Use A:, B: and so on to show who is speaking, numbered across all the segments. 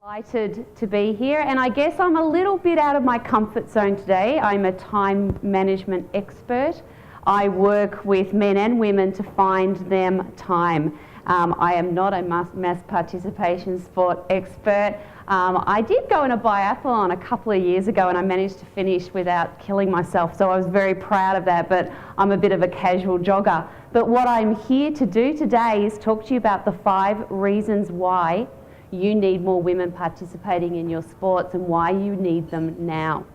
A: Delighted to be here, and I guess I'm a little bit out of my comfort zone today. I'm a time management expert. I work with men and women to find them time. I am not a mass participation sport expert. I did go in a biathlon a couple of years ago and I managed to finish without killing myself, so I was very proud of that, but I'm a bit of a casual jogger. But what I'm here to do today is talk to you about the 5 reasons why you need more women participating in your sports and why you need them now.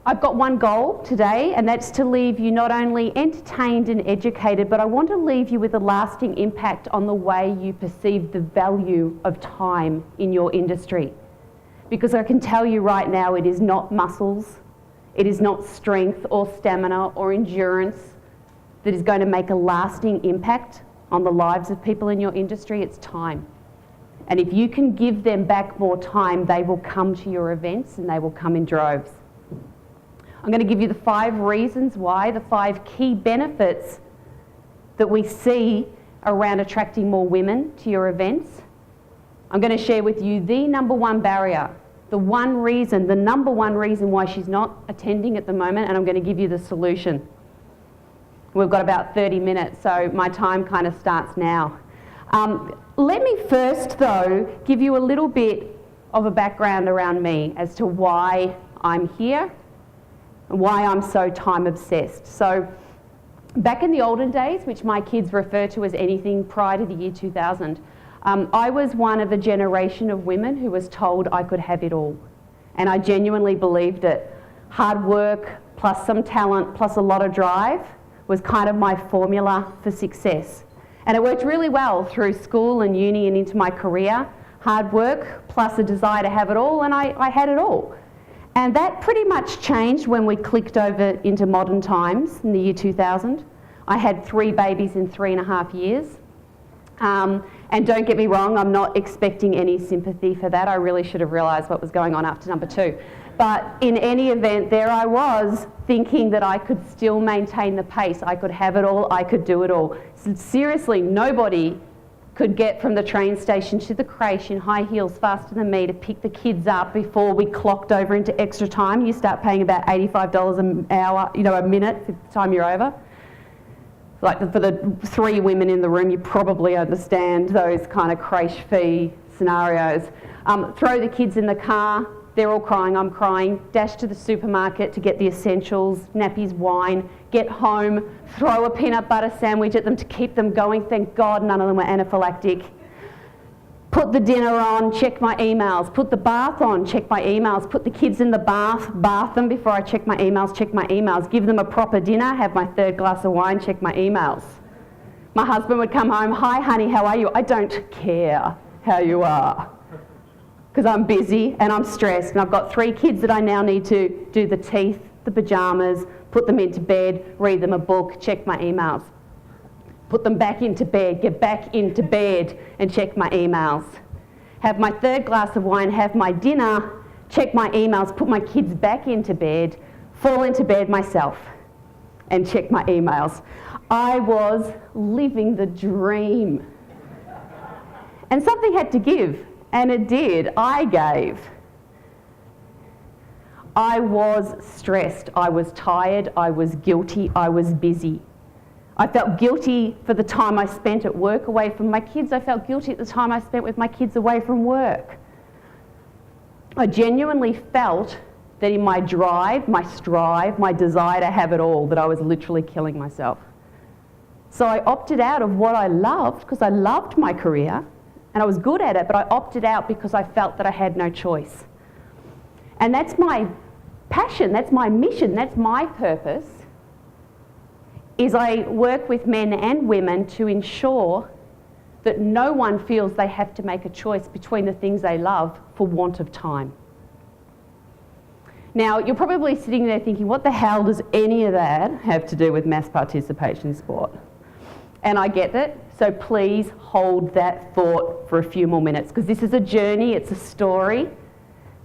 A: I've got one goal today, and that's to leave you not only entertained and educated, but I want to leave you with a lasting impact on the way you perceive the value of time in your industry. Because I can tell you right now, it is not muscles, it is not strength or stamina or endurance that is going to make a lasting impact on the lives of people in your industry. It's time. And if you can give them back more time, they will come to your events and they will come in droves. I'm going to give you the 5 reasons why, the 5 key benefits that we see around attracting more women to your events. I'm going to share with you the number 1 barrier, the number one reason why she's not attending at the moment, and I'm going to give you the solution. We've got about 30 minutes, so my time kind of starts now. Let me first, though, give you a little bit of a background around me as to why I'm here and why I'm so time obsessed. So back in the olden days, which my kids refer to as anything prior to the year 2000, I was one of a generation of women who was told I could have it all. And I genuinely believed it. Hard work plus some talent plus a lot of drive was kind of my formula for success. And it worked really well through school and uni and into my career. Hard work plus a desire to have it all, and I had it all. And that pretty much changed when we clicked over into modern times in the year 2000. I had 3 babies in 3.5 years. And don't get me wrong, I'm not expecting any sympathy for that. I really should have realised what was going on after number 2. But in any event, there I was thinking that I could still maintain the pace. I could have it all, I could do it all. So seriously, nobody could get from the train station to the creche in high heels faster than me to pick the kids up before we clocked over into extra time. You start paying about $85 an hour, a minute for the time you're over. Like for the 3 women in the room, you probably understand those kind of creche fee scenarios. Throw the kids in the car. They're all crying, I'm crying. Dash to the supermarket to get the essentials, nappies, wine. Get home, throw a peanut butter sandwich at them to keep them going. Thank God none of them were anaphylactic. Put the dinner on, check my emails. Put the bath on, check my emails. Put the kids in the bath them before I check my emails. Give them a proper dinner, have my 3rd glass of wine, check my emails. My husband would come home, hi honey, how are you? I don't care how you are. Because I'm busy and I'm stressed and I've got 3 kids that I now need to do the teeth, the pyjamas, put them into bed, read them a book, check my emails. Put them back into bed, get back into bed and check my emails. Have my 3rd glass of wine, have my dinner, check my emails, put my kids back into bed, fall into bed myself and check my emails. I was living the dream. And something had to give. And it did. I gave. I was stressed. I was tired. I was guilty. I was busy. I felt guilty for the time I spent at work away from my kids. I felt guilty at the time I spent with my kids away from work. I genuinely felt that in my drive, my strive, my desire to have it all, that I was literally killing myself. So I opted out of what I loved, because I loved my career, and I was good at it, but I opted out because I felt that I had no choice. And that's my passion, that's my mission, that's my purpose, is I work with men and women to ensure that no one feels they have to make a choice between the things they love for want of time. Now, you're probably sitting there thinking, what the hell does any of that have to do with mass participation sport? And I get it, so please hold that thought for a few more minutes, because this is a journey, it's a story,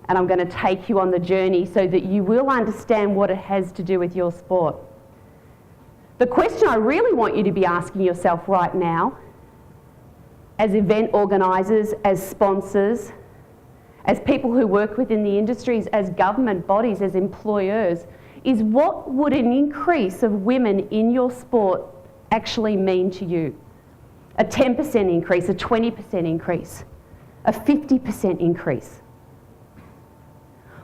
A: and I'm going to take you on the journey so that you will understand what it has to do with your sport. The question I really want you to be asking yourself right now as event organisers, as sponsors, as people who work within the industries, as government bodies, as employers, is what would an increase of women in your sport actually mean to you? A 10% increase, a 20% increase, a 50% increase.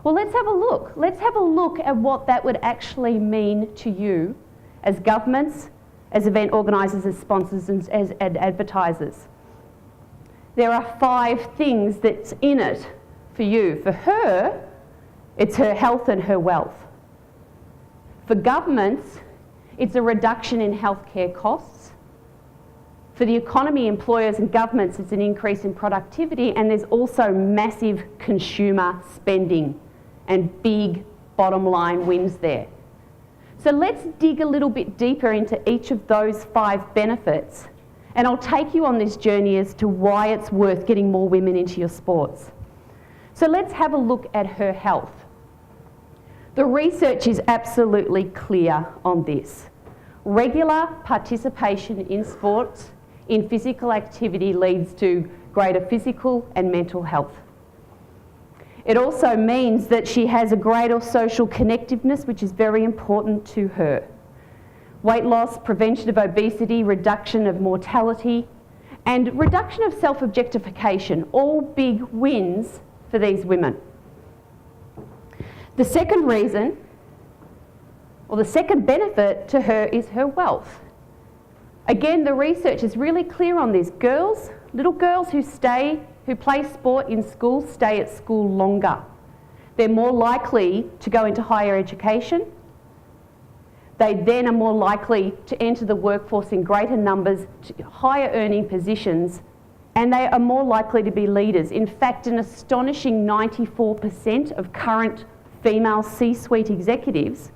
A: Well, let's have a look. Let's have a look at what that would actually mean to you as governments, as event organisers, as sponsors and as advertisers. There are 5 things that's in it for you. For her, it's her health and her wealth. For governments, it's a reduction in healthcare costs. For the economy, employers and governments, it's an increase in productivity, and there's also massive consumer spending and big bottom line wins there. So let's dig a little bit deeper into each of those 5 benefits, and I'll take you on this journey as to why it's worth getting more women into your sports. So let's have a look at her health. The research is absolutely clear on this. Regular participation in sports, in physical activity, leads to greater physical and mental health. It also means that she has a greater social connectiveness, which is very important to her. Weight loss, prevention of obesity, reduction of mortality, and reduction of self-objectification, all big wins for these women. The second reason, or the second benefit to her, is her wealth. Again, the research is really clear on this. Girls, little girls who play sport in school, stay at school longer. They're more likely to go into higher education. They then are more likely to enter the workforce in greater numbers, to higher earning positions, and they are more likely to be leaders. In fact, an astonishing 94% of current female C-suite executives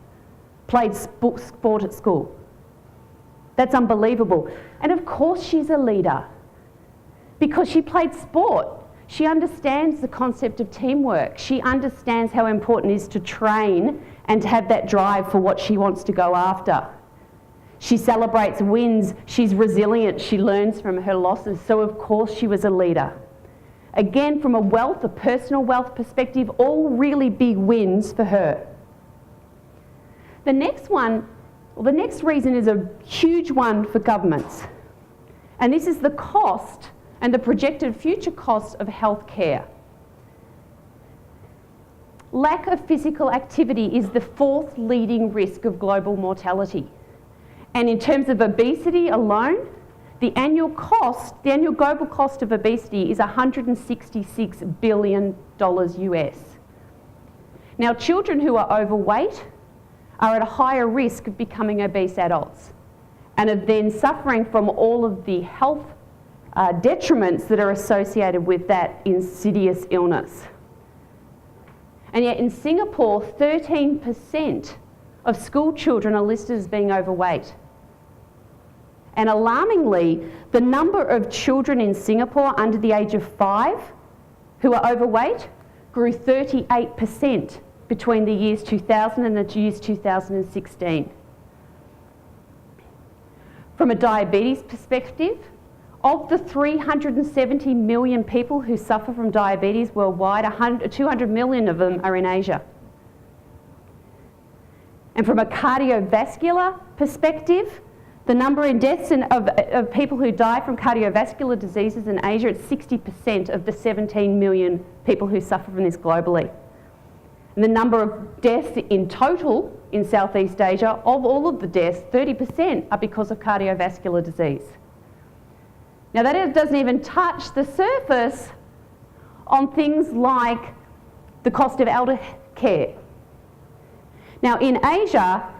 A: played sport at school. That's unbelievable. And of course she's a leader because she played sport. She understands the concept of teamwork. She understands how important it is to train and to have that drive for what she wants to go after. She celebrates wins. She's resilient. She learns from her losses. So of course she was a leader. Again, from a personal wealth perspective, all really big wins for her. The next reason is a huge one for governments. And this is the cost and the projected future cost of healthcare. Lack of physical activity is the 4th leading risk of global mortality. And in terms of obesity alone, the annual global cost of obesity is $166 billion US. Now, children who are overweight are at a higher risk of becoming obese adults and are then suffering from all of the health detriments that are associated with that insidious illness. And yet in Singapore, 13% of school children are listed as being overweight. And alarmingly, the number of children in Singapore under the age of 5 who are overweight grew 38% between the years 2000 and the years 2016. From a diabetes perspective, of the 370 million people who suffer from diabetes worldwide, 200 million of them are in Asia. And from a cardiovascular perspective, the number in deaths of people who die from cardiovascular diseases in Asia, it's 60% of the 17 million people who suffer from this globally. And the number of deaths in total in Southeast Asia, of all of the deaths, 30% are because of cardiovascular disease. Now that doesn't even touch the surface on things like the cost of elder care. Now in Asia,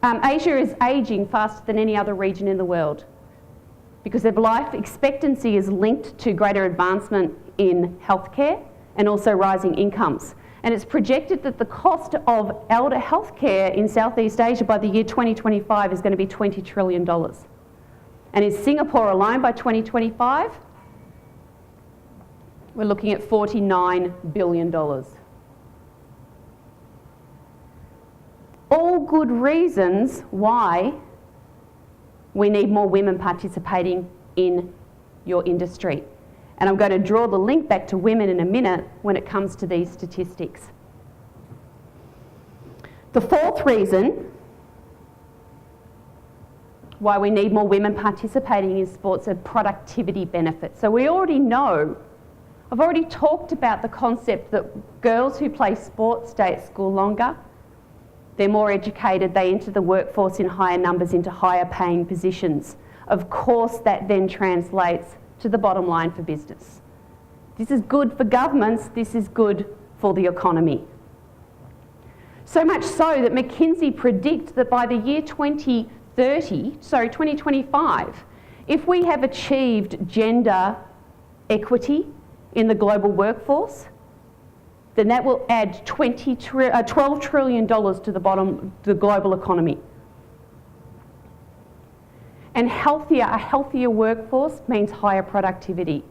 A: Asia is ageing faster than any other region in the world because their life expectancy is linked to greater advancement in healthcare and also rising incomes. And it's projected that the cost of elder healthcare in Southeast Asia by the year 2025 is going to be $20 trillion. And in Singapore alone by 2025, we're looking at $49 billion. All good reasons why we need more women participating in your industry. And I'm going to draw the link back to women in a minute when it comes to these statistics. The fourth reason why we need more women participating in sports are productivity benefits. So we already know, I've already talked about the concept that girls who play sports stay at school longer, they're more educated, they enter the workforce in higher numbers into higher paying positions. Of course, that then translates to the bottom line for business. This is good for governments, this is good for the economy. So much so that McKinsey predicts that by the year 2025, if we have achieved gender equity in the global workforce, then that will add $12 trillion to the global economy. And a healthier workforce means higher productivity.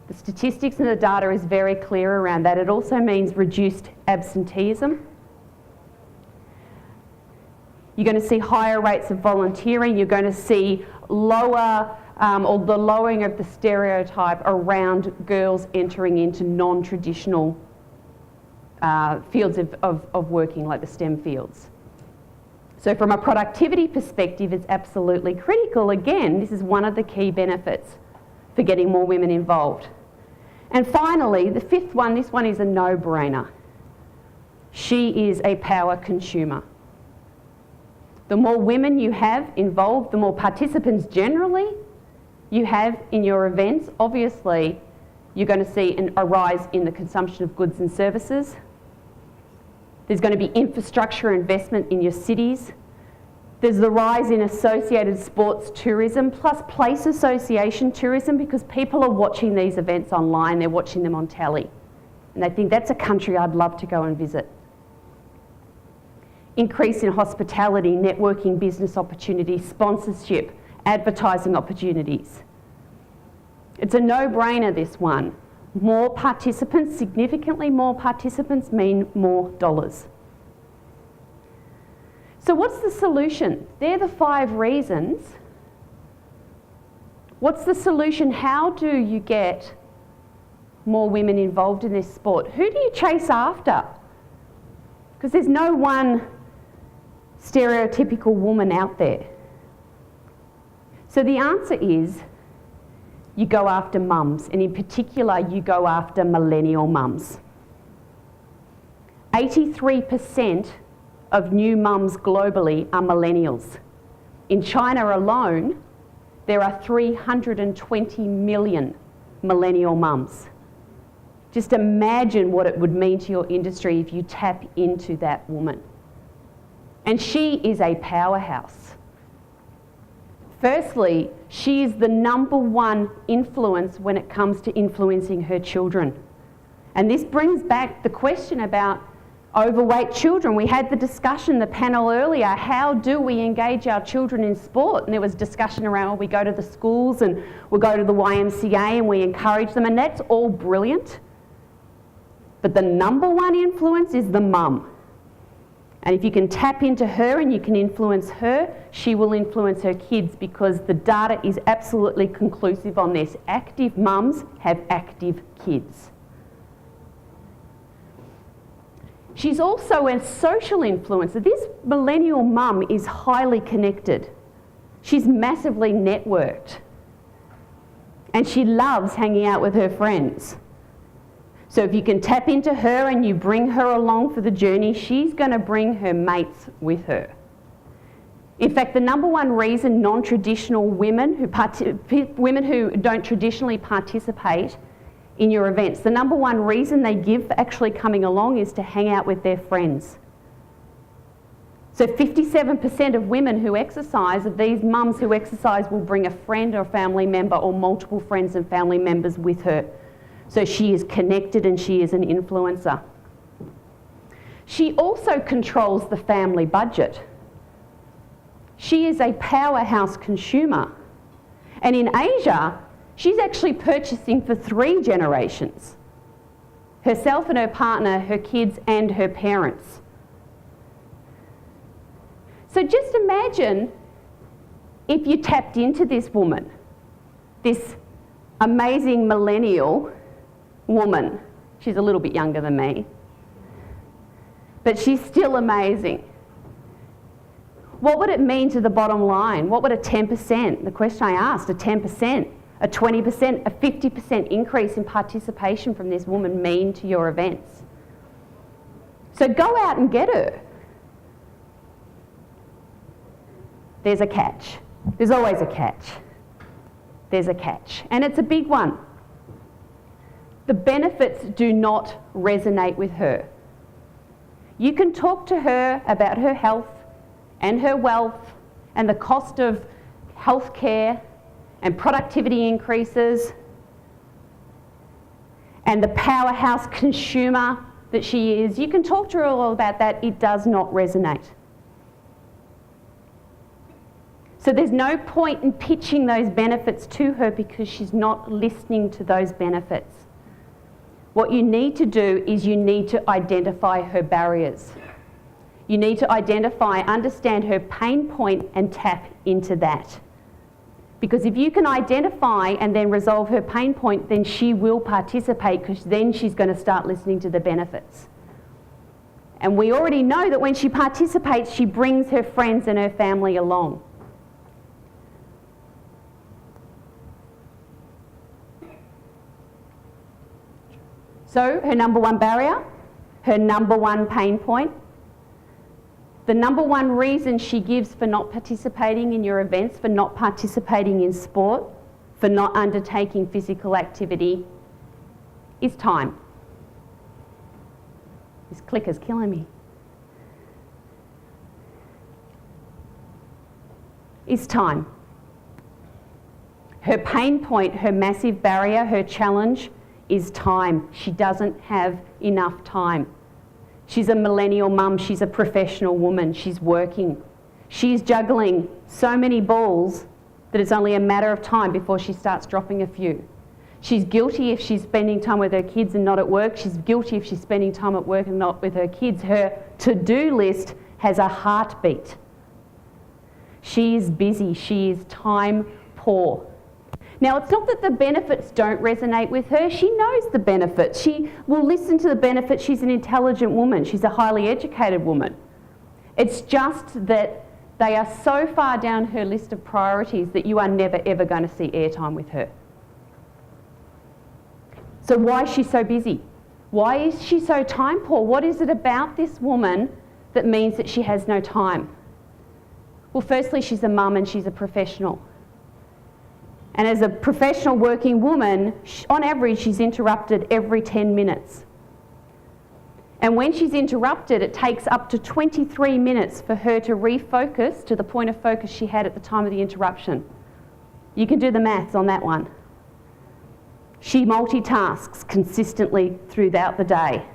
A: The statistics and the data is very clear around that. It also means reduced absenteeism. You're going to see higher rates of volunteering. You're going to see lower or the lowering of the stereotype around girls entering into non-traditional fields of working, like the STEM fields. So from a productivity perspective, it's absolutely critical. Again, this is one of the key benefits for getting more women involved. And finally, the fifth one, this one is a no-brainer. She is a power consumer. The more women you have involved, the more participants generally you have in your events, obviously you're going to see a rise in the consumption of goods and services. There's going to be infrastructure investment in your cities. There's the rise in associated sports tourism, plus place association tourism, because people are watching these events online, they're watching them on telly. And they think that's a country I'd love to go and visit. Increase in hospitality, networking, business opportunities, sponsorship, advertising opportunities. It's a no-brainer, this one. More participants, significantly more participants, mean more dollars. So what's the solution? They're the 5 reasons. What's the solution? How do you get more women involved in this sport? Who do you chase after? Because there's no one stereotypical woman out there. So the answer is you go after mums, and in particular you go after millennial mums. 83% of new mums globally are millennials. In China alone, there are 320 million millennial mums. Just imagine what it would mean to your industry if you tap into that woman. And she is a powerhouse. Firstly, she is the #1 influence when it comes to influencing her children. And this brings back the question about overweight children. We had the discussion, the panel earlier, how do we engage our children in sport? And there was discussion around, well, we go to the schools and we go to the YMCA and we encourage them, and that's all brilliant. But the #1 influence is the mum. And if you can tap into her and you can influence her, she will influence her kids, because the data is absolutely conclusive on this. Active mums have active kids. She's also a social influencer. This millennial mum is highly connected. She's massively networked. And she loves hanging out with her friends. So if you can tap into her and you bring her along for the journey, she's going to bring her mates with her. In fact, the #1 reason non-traditional women who don't traditionally participate in your events, the #1 reason they give for actually coming along is to hang out with their friends. So 57% of women who exercise, of these mums who exercise, will bring a friend or a family member or multiple friends and family members with her. So she is connected and she is an influencer. She also controls the family budget. She is a powerhouse consumer. And in Asia, she's actually purchasing for 3 generations. Herself and her partner, her kids and her parents. So just imagine if you tapped into this woman. this amazing millennial woman. She's a little bit younger than me, but she's still amazing. What would it mean to the bottom line? What would a 10%, the question I asked, a 10%, a 20%, a 50% increase in participation from this woman mean to your events? So go out and get her. There's a catch. There's always a catch. There's a catch, and it's a big one. The benefits do not resonate with her. You can talk to her about her health and her wealth and the cost of healthcare and productivity increases and the powerhouse consumer that she is. You can talk to her all about that. It does not resonate. So there's no point in pitching those benefits to her because she's not listening to those benefits. What you need to do is you need to identify her barriers. You need to identify, understand her pain point and tap into that. Because if you can identify and then resolve her pain point, then she will participate because then she's going to start listening to the benefits. And we already know that when she participates, she brings her friends and her family along. So her number one barrier, her number one pain point, the number one reason she gives for not participating in your events, for not participating in sport, for not undertaking physical activity is time. This clicker's killing me. Is time. Her pain point, her massive barrier, her challenge is time. She doesn't have enough time. She's a millennial mum, she's a professional woman, she's working. She's juggling so many balls that it's only a matter of time before she starts dropping a few. She's guilty if she's spending time with her kids and not at work. She's guilty if she's spending time at work and not with her kids. Her to-do list has a heartbeat. She is busy, she is time poor. Now, it's not that the benefits don't resonate with her. She knows the benefits. She will listen to the benefits. She's an intelligent woman. She's a highly educated woman. It's just that they are so far down her list of priorities that you are never, ever going to see airtime with her. So why is she so busy? Why is she so time poor? What is it about this woman that means that she has no time? Well, firstly, she's a mum and she's a professional. And as a professional working woman, on average, she's interrupted every 10 minutes. And when she's interrupted, it takes up to 23 minutes for her to refocus to the point of focus she had at the time of the interruption. You can do the maths on that one. She multitasks consistently throughout the day.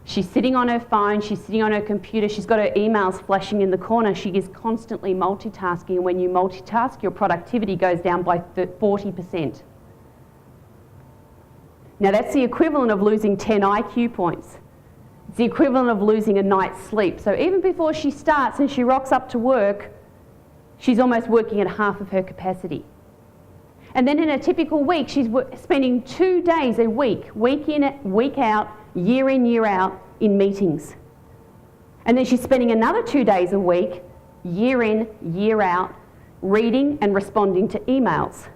A: She's sitting on her phone, she's sitting on her computer, she's got her emails flashing in the corner. She is constantly multitasking, and when you multitask, your productivity goes down by 40%. Now that's the equivalent of losing 10 IQ points. It's the equivalent of losing a night's sleep. So even before she starts and she rocks up to work, she's almost working at half of her capacity. And then in a typical week, she's spending 2 days a week in, week out, year in, year out, in meetings. And then she's spending another 2 days a week, year in, year out, reading and responding to emails,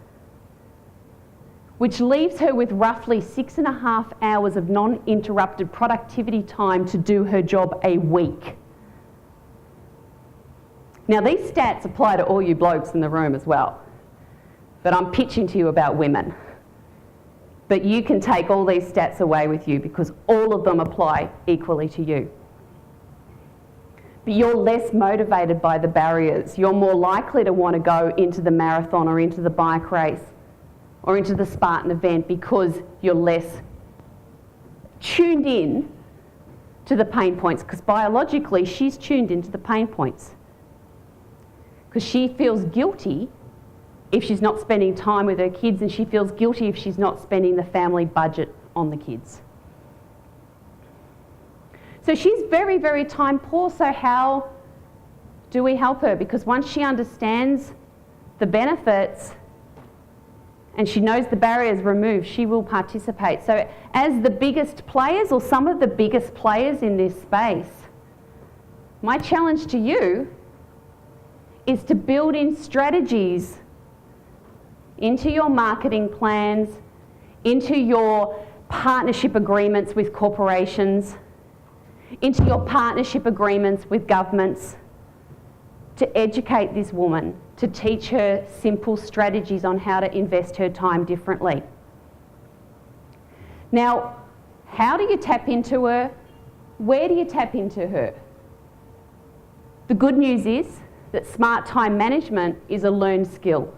A: which leaves her with roughly 6.5 hours of non-interrupted productivity time to do her job a week. Now, these stats apply to all you blokes in the room as well, but I'm pitching to you about women. But you can take all these stats away with you because all of them apply equally to you. But you're less motivated by the barriers. You're more likely to want to go into the marathon or into the bike race or into the Spartan event because you're less tuned in to the pain points, because biologically she's tuned into the pain points. Because she feels guilty if she's not spending time with her kids, and she feels guilty if she's not spending the family budget on the kids. So she's very, very time poor. So how do we help her? Because once she understands the benefits, and she knows the barriers removed, she will participate. So as the biggest players, or some of the biggest players in this space, my challenge to you is to build in strategies into your marketing plans, into your partnership agreements with corporations, into your partnership agreements with governments, to educate this woman, to teach her simple strategies on how to invest her time differently. Now, how do you tap into her? Where do you tap into her? The good news is that smart time management is a learned skill.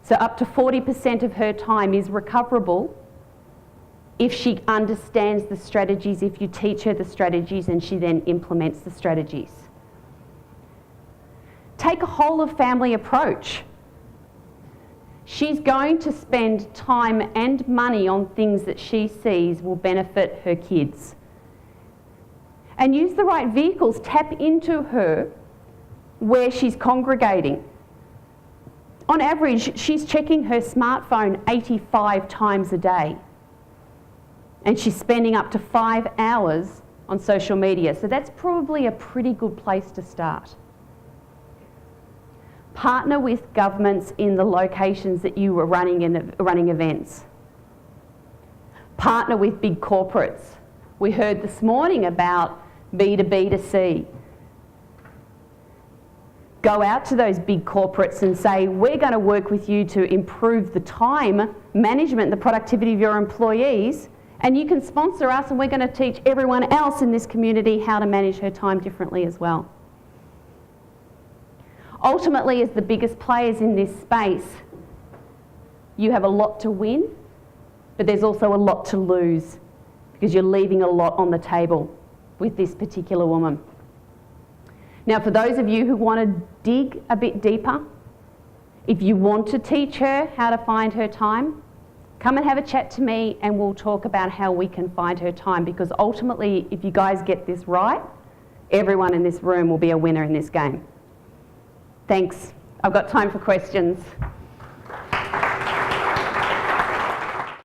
A: So up to 40% of her time is recoverable if she understands the strategies, if you teach her the strategies and she then implements the strategies. Take a whole of family approach. She's going to spend time and money on things that she sees will benefit her kids. And use the right vehicles, tap into her where she's congregating. On average, she's checking her smartphone 85 times a day. And she's spending up to 5 hours on social media. So that's probably a pretty good place to start. Partner with governments in the locations that you are running events. Partner with big corporates. We heard this morning about B2B2C. Go out to those big corporates and say, we're going to work with you to improve the time management, the productivity of your employees, and you can sponsor us and we're going to teach everyone else in this community how to manage her time differently as well. Ultimately, as the biggest players in this space, you have a lot to win, but there's also a lot to lose because you're leaving a lot on the table with this particular woman. Now, for those of you who want to dig a bit deeper, if you want to teach her how to find her time, come and have a chat to me and we'll talk about how we can find her time, because ultimately, if you guys get this right, everyone in this room will be a winner in this game. Thanks. I've got time for questions.